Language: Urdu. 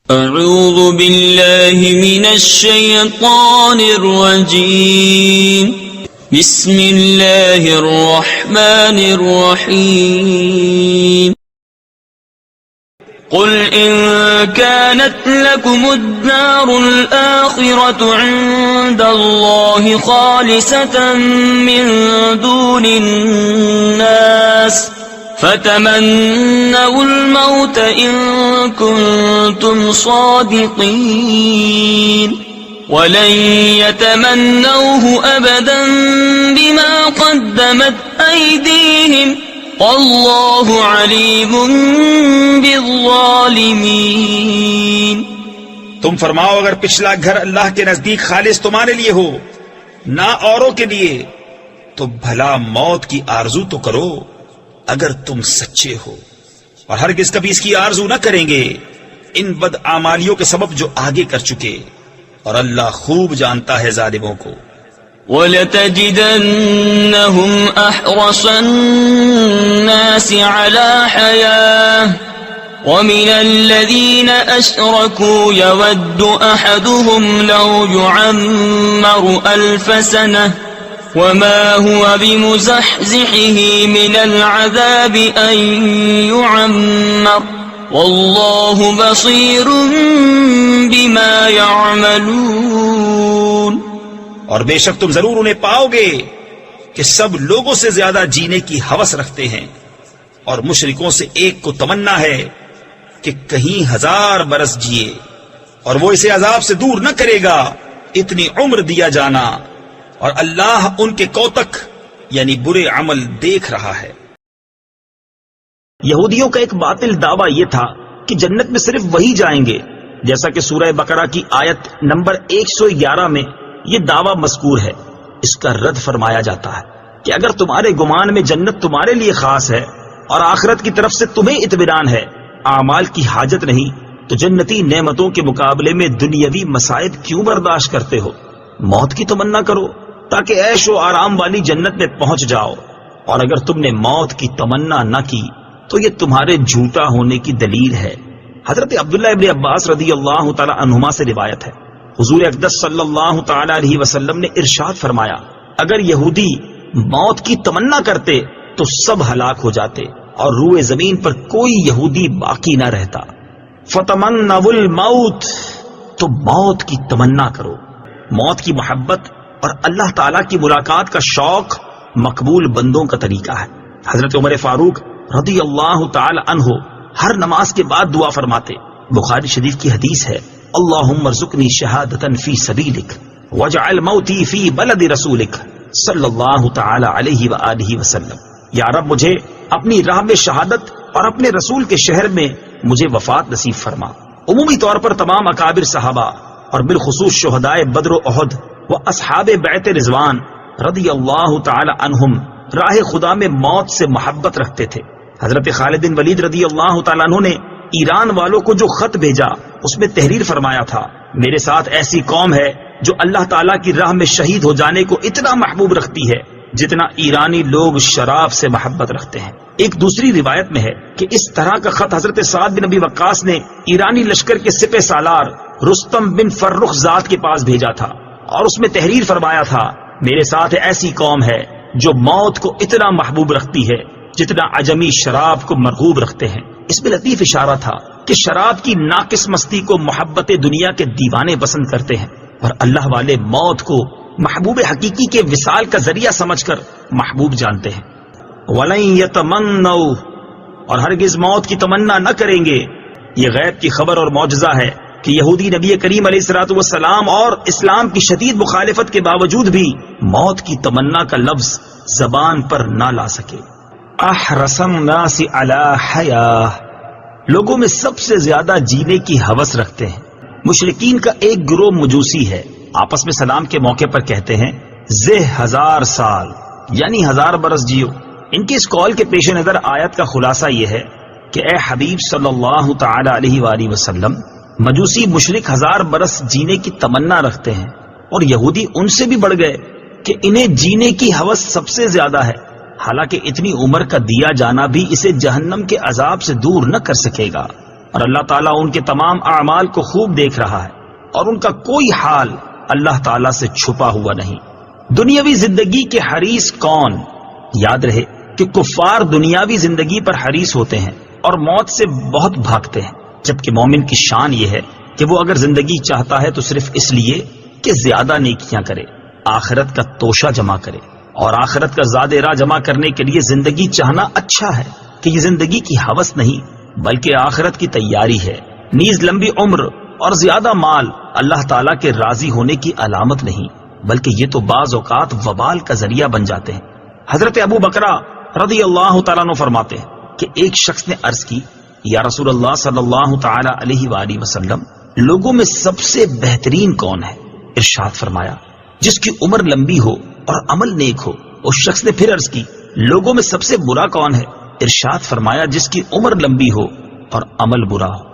اعوذ باللہ من الشیطان الرجیم بسم اللہ الرحمن الرحیم قل ان كانت لكم الدار الآخرة عند الله خالصة من دون الناس فتمنوا الموت إن كنتم صادقين ولن يتمنوه أبدا بما قدمت أيديهم والله عليم بالظالمين. تم فرماؤ اگر پچھلا گھر اللہ کے نزدیک خالص تمہارے لیے ہو نہ اوروں کے لیے تو بھلا موت کی آرزو تو کرو اگر تم سچے ہو، اور ہرگز کبھی اس کی آرزو نہ کریں گے ان بد اعمالیوں کے سبب جو آگے کر چکے، اور اللہ خوب جانتا ہے ظالموں کو. وَلَتَجِدَنَّهُمْ أَحْرَصَ النَّاسِ عَلَى حَيَاةٍ وَمِنَ الَّذِينَ أَشْرَكُوا يَوَدُّ أَحَدُهُمْ لَوْ يُعَمَّرُ أَلْفَ سَنَةٍ وما هو بمزحزحه من العذاب أن يعمر والله بصير بما يعملون. اور بے شک تم ضرور انہیں پاؤ گے کہ سب لوگوں سے زیادہ جینے کی ہوس رکھتے ہیں، اور مشرکوں سے ایک کو تمنا ہے کہ کہیں 1000 برس جیے، اور وہ اسے عذاب سے دور نہ کرے گا اتنی عمر دیا جانا، اور اللہ ان کے کوتک یعنی برے عمل دیکھ رہا ہے. یہودیوں کا ایک باطل دعویٰ یہ تھا کہ جنت میں صرف وہی جائیں گے، جیسا کہ سورہ بقرہ کی آیت نمبر 111 میں یہ دعویٰ مذکور ہے. اس کا رد فرمایا جاتا ہے کہ اگر تمہارے گمان میں جنت تمہارے لیے خاص ہے اور آخرت کی طرف سے تمہیں اطمینان ہے، اعمال کی حاجت نہیں، تو جنتی نعمتوں کے مقابلے میں دنیاوی مصائب کیوں برداشت کرتے ہو؟ موت کی تمنا کرو تاکہ عیش و آرام والی جنت میں پہنچ جاؤ، اور اگر تم نے موت کی تمنا نہ کی تو یہ تمہارے جھوٹا ہونے کی دلیل ہے. حضرت عبداللہ ابن عباس رضی اللہ تعالی عنہما سے روایت ہے، حضور اقدس صلی اللہ تعالی علیہ وسلم نے ارشاد فرمایا، اگر یہودی موت کی تمنا کرتے تو سب ہلاک ہو جاتے اور روئے زمین پر کوئی یہودی باقی نہ رہتا. فتمنوا الموت، تو موت کی تمنا کرو. موت کی محبت اور اللہ تعالیٰ کی ملاقات کا شوق مقبول بندوں کا طریقہ ہے. حضرت عمر فاروق رضی اللہ تعالی عنہ ہر نماز کے بعد دعا فرماتے. بخاری شریف کی حدیث ہے، اللہم ارزقنی شہادتا فی سبیلک واجعل موتی فی بلد رسولک صلی اللہ تعالی علیہ وآلہ وسلم. یا رب مجھے اپنی راہ میں شہادت اور اپنے رسول کے شہر میں مجھے وفات نصیب فرما. عمومی طور پر تمام اکابر صحابہ اور بالخصوص شہدائے بدر و احد و اصحاب بیعت رضوان رضی اللہ تعالی عنہم راہ خدا میں موت سے محبت رکھتے تھے. حضرت خالد بن ولید رضی اللہ تعالی عنہ نے ایران والوں کو جو خط بھیجا اس میں تحریر فرمایا تھا، میرے ساتھ ایسی قوم ہے جو اللہ تعالیٰ کی راہ میں شہید ہو جانے کو اتنا محبوب رکھتی ہے جتنا ایرانی لوگ شراب سے محبت رکھتے ہیں. ایک دوسری روایت میں ہے کہ اس طرح کا خط حضرت سعد بن ابی وقاص نے ایرانی لشکر کے سپہ سالار رستم بن فرخ زاد کے پاس بھیجا تھا، اور اس میں تحریر فرمایا تھا، میرے ساتھ ایسی قوم ہے جو موت کو اتنا محبوب رکھتی ہے جتنا عجمی شراب کو مرغوب رکھتے ہیں. اس میں لطیف اشارہ تھا کہ شراب کی ناقص مستی کو محبت دنیا کے دیوانے پسند کرتے ہیں، اور اللہ والے موت کو محبوب حقیقی کے وصال کا ذریعہ سمجھ کر محبوب جانتے ہیں. وَلَن يَتَمَنَّوْا، اور ہرگز موت کی تمنا نہ کریں گے. یہ غیب کی خبر اور معجزہ ہے کہ یہودی نبی کریم علیہ الصلوۃ والسلام اور اسلام کی شدید مخالفت کے باوجود بھی موت کی تمنا کا لفظ زبان پر نہ لا سکے. احرص الناس علی حیاہ، لوگوں میں سب سے زیادہ جینے کی ہوس رکھتے ہیں. مشرکین کا ایک گروہ مجوسی ہے، آپس میں سلام کے موقع پر کہتے ہیں زہ 1000 سال یعنی 1000 برس جیو. ان کے اس قول کے پیش نظر آیت کا خلاصہ یہ ہے کہ اے حبیب صلی اللہ تعالی علیہ وآلہ وسلم، مجوسی مشرک 1000 برس جینے کی تمنا رکھتے ہیں، اور یہودی ان سے بھی بڑھ گئے کہ انہیں جینے کی ہوس سب سے زیادہ ہے. حالانکہ اتنی عمر کا دیا جانا بھی اسے جہنم کے عذاب سے دور نہ کر سکے گا. اور اللہ تعالیٰ ان کے تمام اعمال کو خوب دیکھ رہا ہے، اور ان کا کوئی حال اللہ تعالیٰ سے چھپا ہوا نہیں۔ دنیاوی زندگی کے حریص کون؟ یاد رہے کہ کفار دنیاوی زندگی پر حریص ہوتے ہیں اور موت سے بہت بھاگتے ہیں، جبکہ مومن کی شان یہ ہے کہ وہ اگر زندگی چاہتا ہے تو صرف اس لیے کہ زیادہ نیکیاں کرے، آخرت کا توشہ جمع کرے، اور آخرت کا زاد راہ جمع کرنے کے لیے زندگی چاہنا اچھا ہے کہ یہ زندگی کی ہوس نہیں بلکہ آخرت کی تیاری ہے۔ نیز لمبی عمر اور زیادہ مال اللہ تعالیٰ کے راضی ہونے کی علامت نہیں بلکہ یہ تو بعض اوقات وبال کا ذریعہ بن جاتے ہیں۔ حضرت ابو بکرہ رضی اللہ تعالیٰ عنہ فرماتے ہیں کہ ایک شخص نے عرض کی، یا رسول اللہ صلی اللہ تعالی علیہ وآلہ وسلم، لوگوں میں سب سے بہترین کون ہے؟ ارشاد فرمایا، جس کی عمر لمبی ہو اور عمل نیک ہو۔ اس شخص نے پھر عرض کی، لوگوں میں سب سے برا کون ہے؟ ارشاد فرمایا، جس کی عمر لمبی ہو اور عمل برا ہو۔